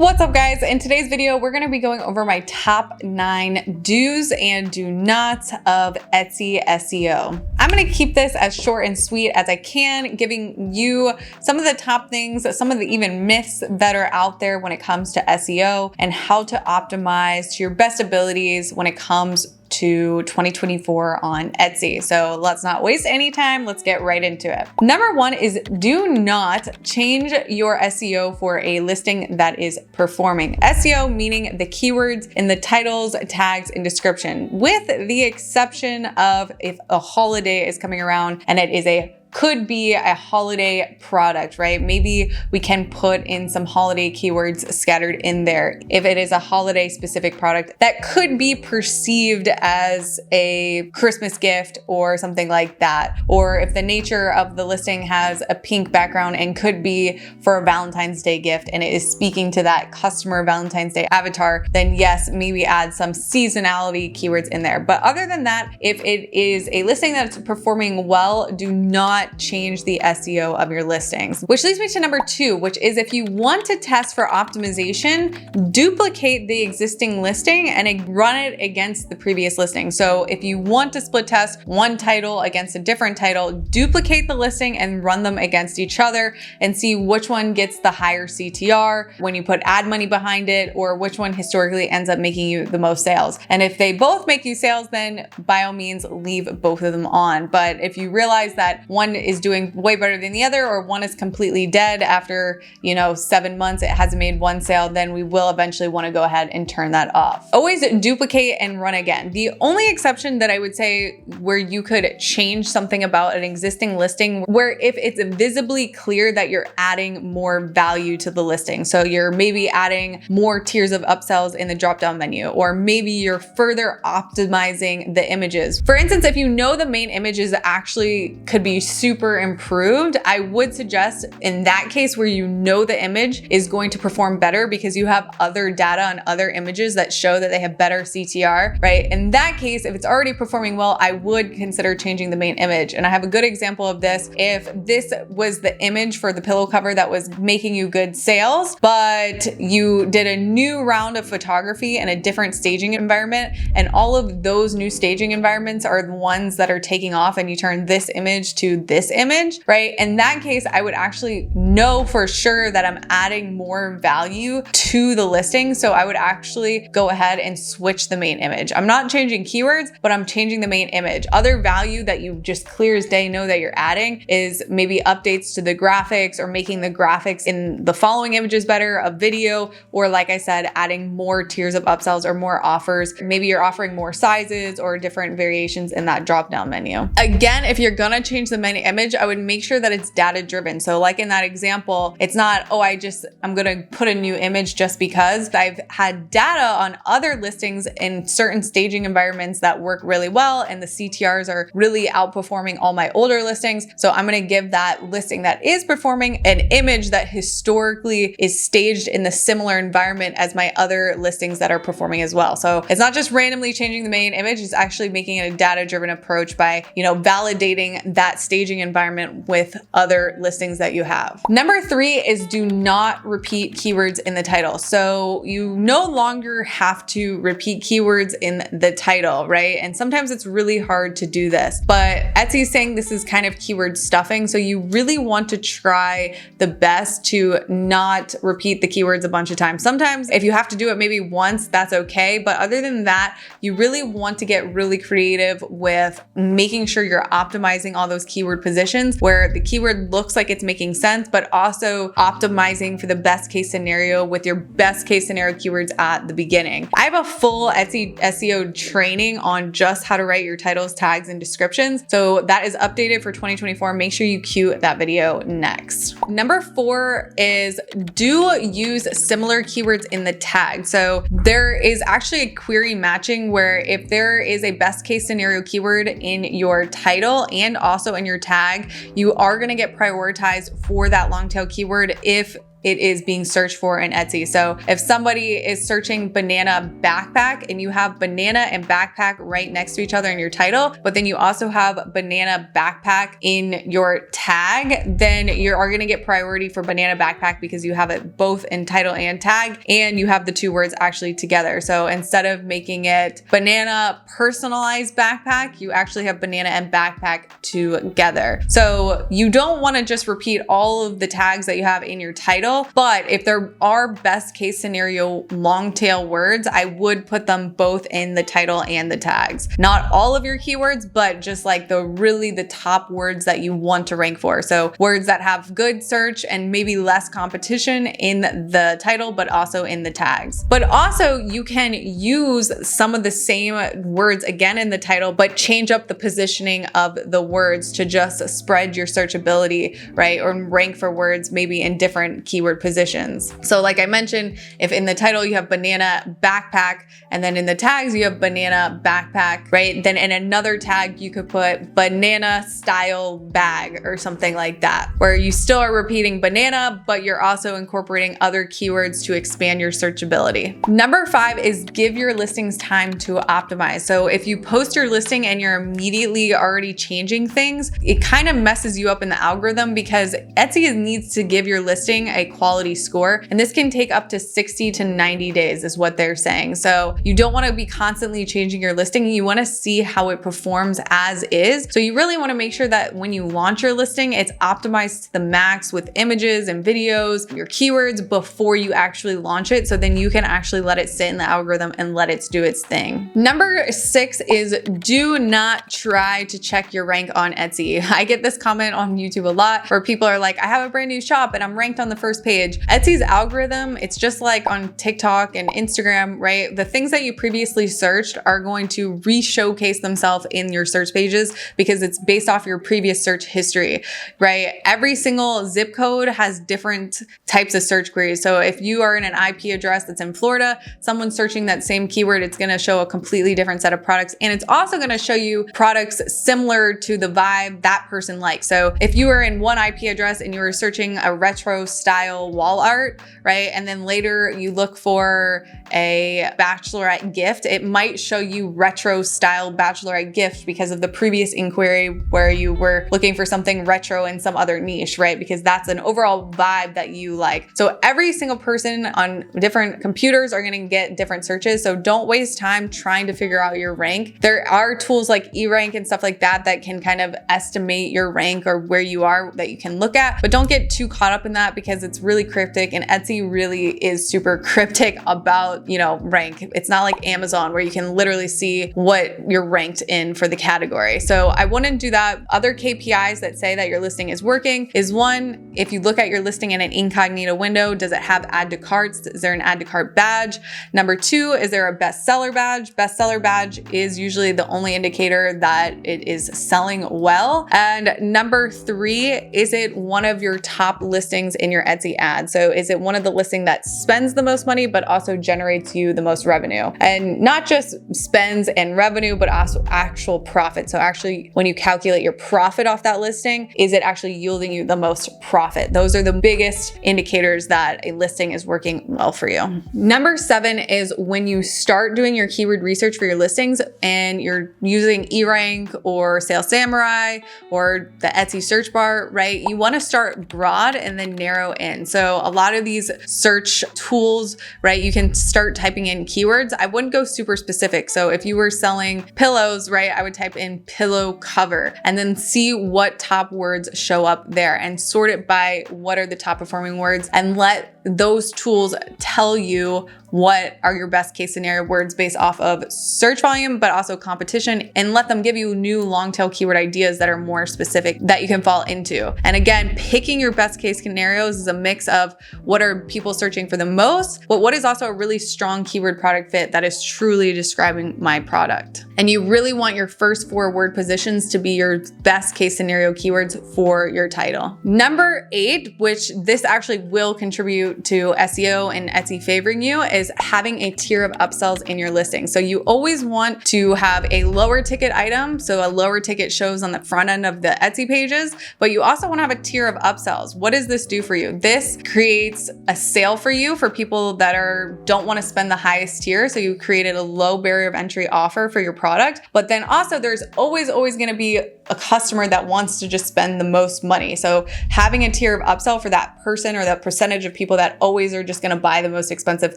What's up, guys? In today's video, we're going to be going over my top 9 do's and do nots of Etsy SEO. I'm going to keep this as short and sweet as I can, giving you some of the top things, some of the even myths that are out there when it comes to SEO and how to optimize to your best abilities when it comes to 2024 on Etsy. So let's not waste any time. Let's get right into it. Number 1 is do not change your SEO for a listing that is performing. SEO meaning the keywords in the titles, tags, and description, with the exception of if a holiday is coming around and it is could be a holiday product, right? Maybe we can put in some holiday keywords scattered in there. If it is a holiday specific product that could be perceived as a Christmas gift or something like that. Or if the nature of the listing has a pink background and could be for a Valentine's Day gift and it is speaking to that customer Valentine's Day avatar, then yes, maybe add some seasonality keywords in there. But other than that, if it is a listing that's performing well, do not change the SEO of your listings. Which leads me to number 2, which is if you want to test for optimization, duplicate the existing listing and run it against the previous listing. So if you want to split test one title against a different title, duplicate the listing and run them against each other and see which one gets the higher CTR when you put ad money behind it, or which one historically ends up making you the most sales. And if they both make you sales, then by all means leave both of them on. But if you realize that one is doing way better than the other, or one is completely dead after 7 months, it hasn't made one sale, then we will eventually want to go ahead and turn that off. Always duplicate and run again. The only exception that I would say where you could change something about an existing listing, where if it's visibly clear that you're adding more value to the listing. So you're maybe adding more tiers of upsells in the drop-down menu, or maybe you're further optimizing the images. For instance, if you know the main images actually could be super improved, I would suggest in that case where the image is going to perform better because you have other data on other images that show that they have better CTR, right? In that case, if it's already performing well, I would consider changing the main image. And I have a good example of this. If this was the image for the pillow cover that was making you good sales, but you did a new round of photography in a different staging environment, and all of those new staging environments are the ones that are taking off, and you turn this image to this image, right? In that case, I would actually know for sure that I'm adding more value to the listing. So I would actually go ahead and switch the main image. I'm not changing keywords, but I'm changing the main image. Other value that you just clear as day know that you're adding is maybe updates to the graphics, or making the graphics in the following images better, a video, or like I said, adding more tiers of upsells or more offers. Maybe you're offering more sizes or different variations in that drop-down menu. Again, if you're gonna change the main image, I would make sure that it's data driven. So like in that example, it's not, I'm gonna put a new image just because. I've had data on other listings in certain staging environments that work really well, and the CTRs are really outperforming all my older listings. So I'm gonna give that listing that is performing an image that historically is staged in the similar environment as my other listings that are performing as well. So it's not just randomly changing the main image, it's actually making it a data-driven approach by, validating that staging environment with other listings that you have. Number 3 is do not repeat keywords in the title. So you no longer have to repeat keywords in the title, right? And sometimes it's really hard to do this, but Etsy is saying this is kind of keyword stuffing. So you really want to try the best to not repeat the keywords a bunch of times. Sometimes if you have to do it maybe once, that's okay. But other than that, you really want to get really creative with making sure you're optimizing all those keyword positions where the keyword looks like it's making sense, but also optimizing for the best case scenario with your best case scenario keywords at the beginning. I have a full Etsy SEO training on just how to write your titles, tags, and descriptions. So that is updated for 2024. Make sure you cue that video next. Number 4 is do use similar keywords in the tag. So there is actually a query matching where if there is a best case scenario keyword in your title and also in your tag, you are going to get prioritized for that long tail keyword if it is being searched for in Etsy. So if somebody is searching banana backpack and you have banana and backpack right next to each other in your title, but then you also have banana backpack in your tag, then you are going to get priority for banana backpack because you have it both in title and tag, and you have the two words actually together. So instead of making it banana personalized backpack, you actually have banana and backpack together. So you don't want to just repeat all of the tags that you have in your title, but if there are best case scenario long tail words, I would put them both in the title and the tags. Not all of your keywords, but just like the top words that you want to rank for. So words that have good search and maybe less competition in the title, but also in the tags. But also you can use some of the same words again in the title, but change up the positioning of the words to just spread your searchability, right? Or rank for words maybe in different keyword positions. So like I mentioned, if in the title you have banana backpack and then in the tags you have banana backpack, right? Then in another tag you could put banana style bag or something like that, where you still are repeating banana, but you're also incorporating other keywords to expand your searchability. Number 5 is give your listings time to optimize. So if you post your listing and you're immediately already changing things, it kind of messes you up in the algorithm because Etsy needs to give your listing a quality score. And this can take up to 60 to 90 days is what they're saying. So you don't want to be constantly changing your listing. You want to see how it performs as is. So you really want to make sure that when you launch your listing, it's optimized to the max with images and videos, your keywords before you actually launch it. So then you can actually let it sit in the algorithm and let it do its thing. Number 6 is do not try to check your rank on Etsy. I get this comment on YouTube a lot where people are like, I have a brand new shop and I'm ranked on the first page. Etsy's algorithm, it's just like on TikTok and Instagram, right? The things that you previously searched are going to re-showcase themselves in your search pages because it's based off your previous search history, right? Every single zip code has different types of search queries. So if you are in an IP address that's in Florida, someone searching that same keyword, it's going to show a completely different set of products. And it's also going to show you products similar to the vibe that person likes. So if you were in one IP address and you were searching a retro style wall art, right? And then later you look for a bachelorette gift, it might show you retro style bachelorette gift because of the previous inquiry where you were looking for something retro in some other niche, right? Because that's an overall vibe that you like. So every single person on different computers are going to get different searches. So don't waste time trying to figure out your rank. There are tools like eRank and stuff like that that can kind of estimate your rank or where you are that you can look at, but don't get too caught up in that because it's really cryptic, and Etsy really is super cryptic about, rank. It's not like Amazon where you can literally see what you're ranked in for the category. So I wouldn't do that. Other KPIs that say that your listing is working is one, if you look at your listing in an incognito window, does it have add to carts? Is there an add to cart badge? Number 2, is there a bestseller badge? Bestseller badge is usually the only indicator that it is selling well. And number 3, is it one of your top listings in your Etsy ad? So is it one of the listing that spends the most money, but also generates you the most revenue? And not just spends and revenue, but also actual profit. So actually, when you calculate your profit off that listing, is it actually yielding you the most profit? Those are the biggest indicators that a listing is working well for you. Number 7 is when you start doing your keyword research for your listings and you're using eRank or Sales Samurai or the Etsy search bar, right? You want to start broad and then narrow in. So a lot of these search tools, right? You can start typing in keywords. I wouldn't go super specific. So if you were selling pillows, right? I would type in pillow cover and then see what top words show up there and sort it by what are the top performing words and let those tools tell you what are your best case scenario words based off of search volume, but also competition, and let them give you new long tail keyword ideas that are more specific that you can fall into. And again, picking your best case scenarios is a mix of what are people searching for the most, but what is also a really strong keyword product fit that is truly describing my product. And you really want your first 4 word positions to be your best case scenario keywords for your title. Number 8, which this actually will contribute to SEO and Etsy favoring you, is having a tier of upsells in your listing. So you always want to have a lower ticket item. So a lower ticket shows on the front end of the Etsy pages, but you also want to have a tier of upsells. What does this do for you? this creates a sale for you for people that don't want to spend the highest tier. So you created a low barrier of entry offer for your product. But then also there's always going to be a customer that wants to just spend the most money. So having a tier of upsell for that person or that percentage of people that always are just going to buy the most expensive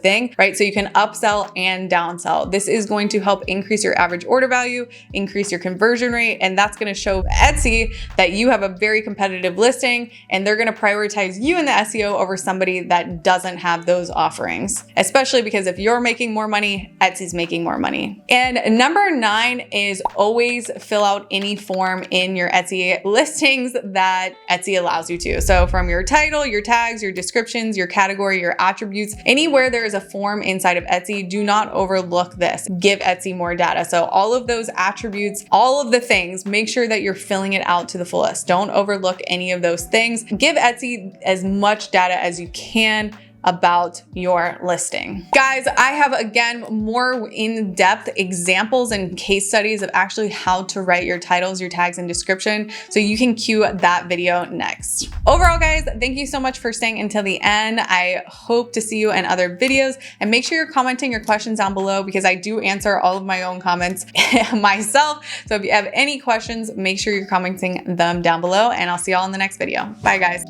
thing, right? So you can upsell and downsell. This is going to help increase your average order value, increase your conversion rate, and that's going to show Etsy that you have a very competitive listing and they're going to prioritize you in the SEO over somebody that doesn't have those offerings, especially because if you're making more money, Etsy's making more money. And number 9 is always fill out any form in your Etsy listings that Etsy allows you to. So from your title, your tags, your descriptions, your category, your attributes, anywhere there is a form inside of Etsy, do not overlook this. Give Etsy more data. So all of those attributes, all of the things, make sure that you're filling it out to the fullest. Don't overlook any of those things. Give Etsy as much data as you can about your listing. Guys, I have again more in-depth examples and case studies of actually how to write your titles, your tags, and description. So you can cue that video next. Overall, guys, thank you so much for staying until the end. I hope to see you in other videos, and make sure you're commenting your questions down below because I do answer all of my own comments myself. So if you have any questions, make sure you're commenting them down below, and I'll see y'all in the next video. Bye, guys.